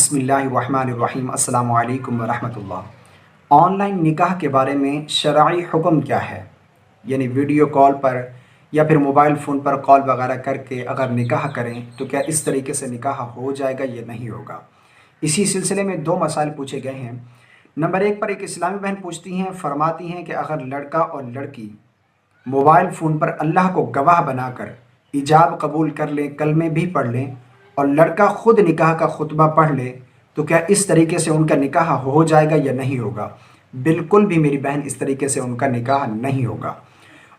बिस्मिल्लाहिर्रहमानिर्रहीम। अस्सलामु अलैकुम वरहमतुल्लाह। ऑनलाइन निकाह के बारे में शरई हुक्म क्या है? यानी वीडियो कॉल पर या फिर मोबाइल फ़ोन पर कॉल वगैरह करके अगर निकाह करें तो क्या इस तरीके से निकाह हो जाएगा या नहीं होगा? इसी सिलसिले में दो मसाइल पूछे गए हैं। नंबर एक पर एक इस्लामी बहन पूछती हैं, फरमाती हैं कि अगर लड़का और लड़की मोबाइल फ़ोन पर अल्लाह को गवाह बनाकर इजाब कबूल कर लें, कलमे भी पढ़ लें और लड़का ख़ुद निकाह का खुतबा पढ़ ले, तो क्या इस तरीके से उनका निकाह हो जाएगा या नहीं होगा? बिल्कुल भी मेरी बहन, इस तरीके से उनका निकाह नहीं होगा।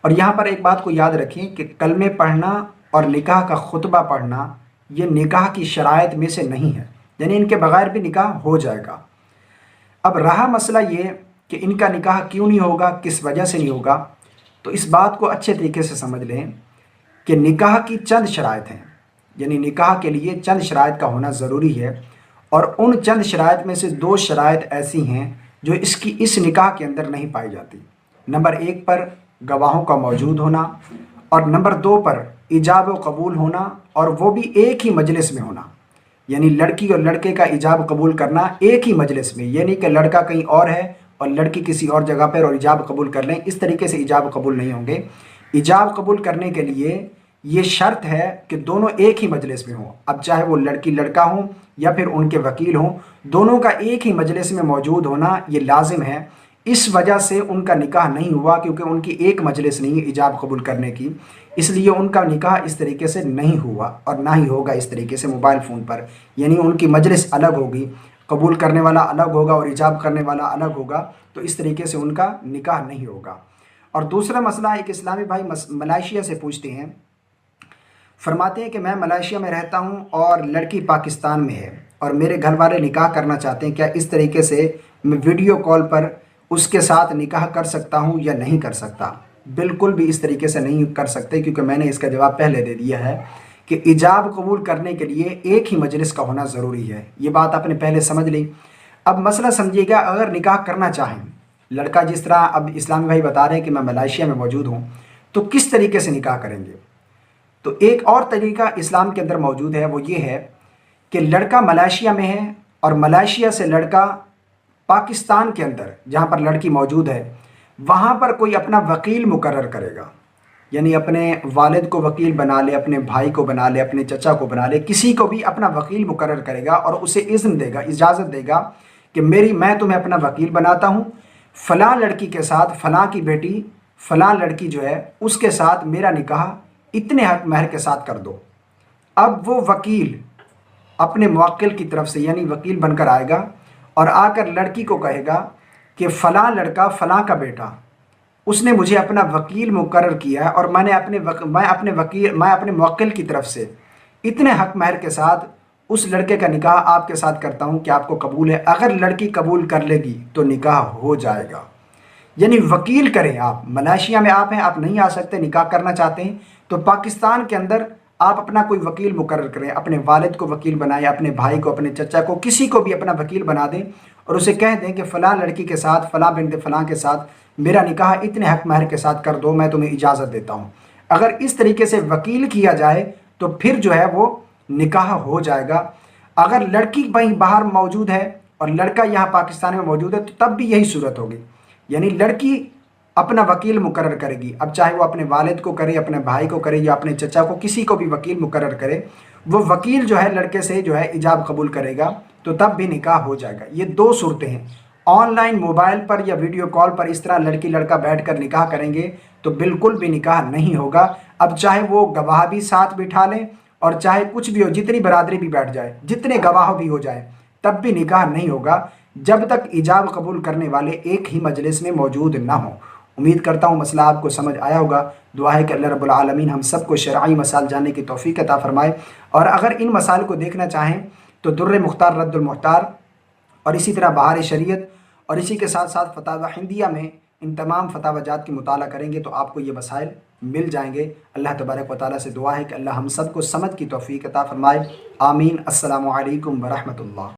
और यहाँ पर एक बात को याद रखें कि कलमे पढ़ना और निकाह का खुतबा पढ़ना ये निकाह की शराइत में से नहीं है, यानी इनके बगैर भी निकाह हो जाएगा। अब रहा मसला ये कि इनका निकाह क्यों नहीं होगा, किस वजह से नहीं होगा, तो इस बात को अच्छे तरीके से समझ लें कि निकाह की चंद शराइत हैं, यानी निकाह के लिए चंद शराइत का होना ज़रूरी है। और उन चंद शराइत में से दो शराइत ऐसी हैं जो इस निकाह के अंदर नहीं पाई जाती। नंबर एक पर गवाहों का मौजूद होना और नंबर दो पर इजाब व कबूल होना, और वो भी एक ही मजलिस में होना। यानी लड़की और लड़के का इजाब कबूल करना एक ही मजलिस में, यानी कि लड़का कहीं और है और लड़की किसी और जगह पर और इजाब कबूल कर लें, इस तरीके से इजाब कबूल नहीं होंगे। इजाब कबूल करने के लिए ये शर्त है कि दोनों एक ही मजलिस में हों। अब चाहे वो लड़की लड़का हो या फिर उनके वकील हों, दोनों का एक ही मजलिस में मौजूद होना ये लाजिम है। इस वजह से उनका निकाह नहीं हुआ, क्योंकि उनकी एक मजलिस नहीं है इजाब कबूल करने की, इसलिए उनका निकाह इस तरीके से नहीं हुआ और ना ही होगा इस तरीके से मोबाइल फ़ोन पर। यानी उनकी मजलिस अलग होगी, कबूल करने वाला अलग होगा और इजाब करने वाला अलग होगा, तो इस तरीके से उनका निकाह नहीं होगा। और दूसरा मसला, एक इस्लामी भाई मलेशिया से पूछते हैं, फरमाते हैं कि मैं मलेशिया में रहता हूं और लड़की पाकिस्तान में है और मेरे घर वाले निकाह करना चाहते हैं, क्या इस तरीके से मैं वीडियो कॉल पर उसके साथ निकाह कर सकता हूं या नहीं कर सकता? बिल्कुल भी इस तरीके से नहीं कर सकते, क्योंकि मैंने इसका जवाब पहले दे दिया है कि इजाब कबूल करने के लिए एक ही मजलिस का होना ज़रूरी है। ये बात आपने पहले समझ ली। अब मसला समझिएगा, अगर निकाह करना चाहें लड़का, जिस तरह अब इस्लामी भाई बता रहे हैं कि मैं मलेशिया में मौजूद हूँ, तो किस तरीके से निकाह करेंगे? तो एक और तरीका इस्लाम के अंदर मौजूद है, वो ये है कि लड़का मलेशिया में है और मलेशिया से लड़का पाकिस्तान के अंदर जहाँ पर लड़की मौजूद है वहाँ पर कोई अपना वकील मुकर्रर करेगा। यानी अपने वालिद को वकील बना ले, अपने भाई को बना ले, अपने चचा को बना ले, किसी को भी अपना वकील मुकर्रर करेगा और उसे इज़्न देगा, इजाज़त देगा कि मैं तुम्हें अपना वकील बनाता हूँ, फ़लाँ लड़की के साथ, फ़लाँ की बेटी फ़लाँ लड़की जो है उसके साथ मेरा निकाह इतने हक महर के साथ कर दो। अब वो वकील अपने मुवक्किल की तरफ से, यानी वकील बनकर आएगा और आकर लड़की को कहेगा कि फ़लाँ लड़का फ़लाँ का बेटा उसने मुझे अपना वकील मुकर्रर किया है और मैं अपने मुवक्किल की तरफ से इतने हक महर के साथ उस लड़के का निकाह आपके साथ करता हूँ, कि आपको कबूल है? अगर लड़की कबूल कर लेगी तो निकाह हो जाएगा। यानी वकील करें। आप मलेशिया में आप हैं, आप नहीं आ सकते, निकाह करना चाहते हैं, तो पाकिस्तान के अंदर आप अपना कोई वकील मुकर्रर करें, अपने वालिद को वकील बनाएं, अपने भाई को, अपने चचा को, किसी को भी अपना वकील बना दें और उसे कह दें कि फ़लाँ लड़की के साथ, फ़लाँ बिन्त फ़लाँ के साथ मेरा निकाह इतने हक महर के साथ कर दो, मैं तुम्हें इजाज़त देता हूँ। अगर इस तरीके से वकील किया जाए तो फिर जो है वो निकाह हो जाएगा। अगर लड़की वहीं बाहर मौजूद है और लड़का यहाँ पाकिस्तान में मौजूद है, तो तब भी यही सूरत होगी। यानी लड़की अपना वकील मुकर्रर करेगी। अब चाहे वो अपने वालिद को करे, अपने भाई को करे या अपने चचा को, किसी को भी वकील मुकर्रर करे, वो वकील जो है लड़के से जो है इजाब कबूल करेगा, तो तब भी निकाह हो जाएगा। ये दो सूरतें हैं। ऑनलाइन मोबाइल पर या वीडियो कॉल पर इस तरह लड़की लड़का बैठकर निकाह करेंगे तो बिल्कुल भी निकाह नहीं होगा। अब चाहे वो गवाह भी साथ बिठा लें और चाहे कुछ भी हो, जितनी बरादरी भी बैठ जाए, जितने गवाह भी हो जाए, तब भी निकाह नहीं होगा जब तक इजाब कबूल करने वाले एक ही मजलिस में मौजूद ना हो। उम्मीद करता हूँ मसला आपको समझ आया होगा। दुआ है कि अल्लाह रब्बुल आलमीन हम सबको शरई मसाइल जानने की तौफीक अता फरमाए। और अगर इन मसाइल को देखना चाहें तो दुर्र मुख्तार रद्दुल मुख्तार और इसी तरह बहार शरीयत और इसी के साथ साथ फतावा हिंदिया में इन तमाम फतावाजात की मुताला करेंगे तो आपको ये मसाइल मिल जाएंगे। अल्लाह तबारक व तआला से दुआ है कि अल्लाह हम सबको समझ की तौफीक अता फरमाए। आमीन। अस्सलामु अलैकुम व रहमतुल्लाह।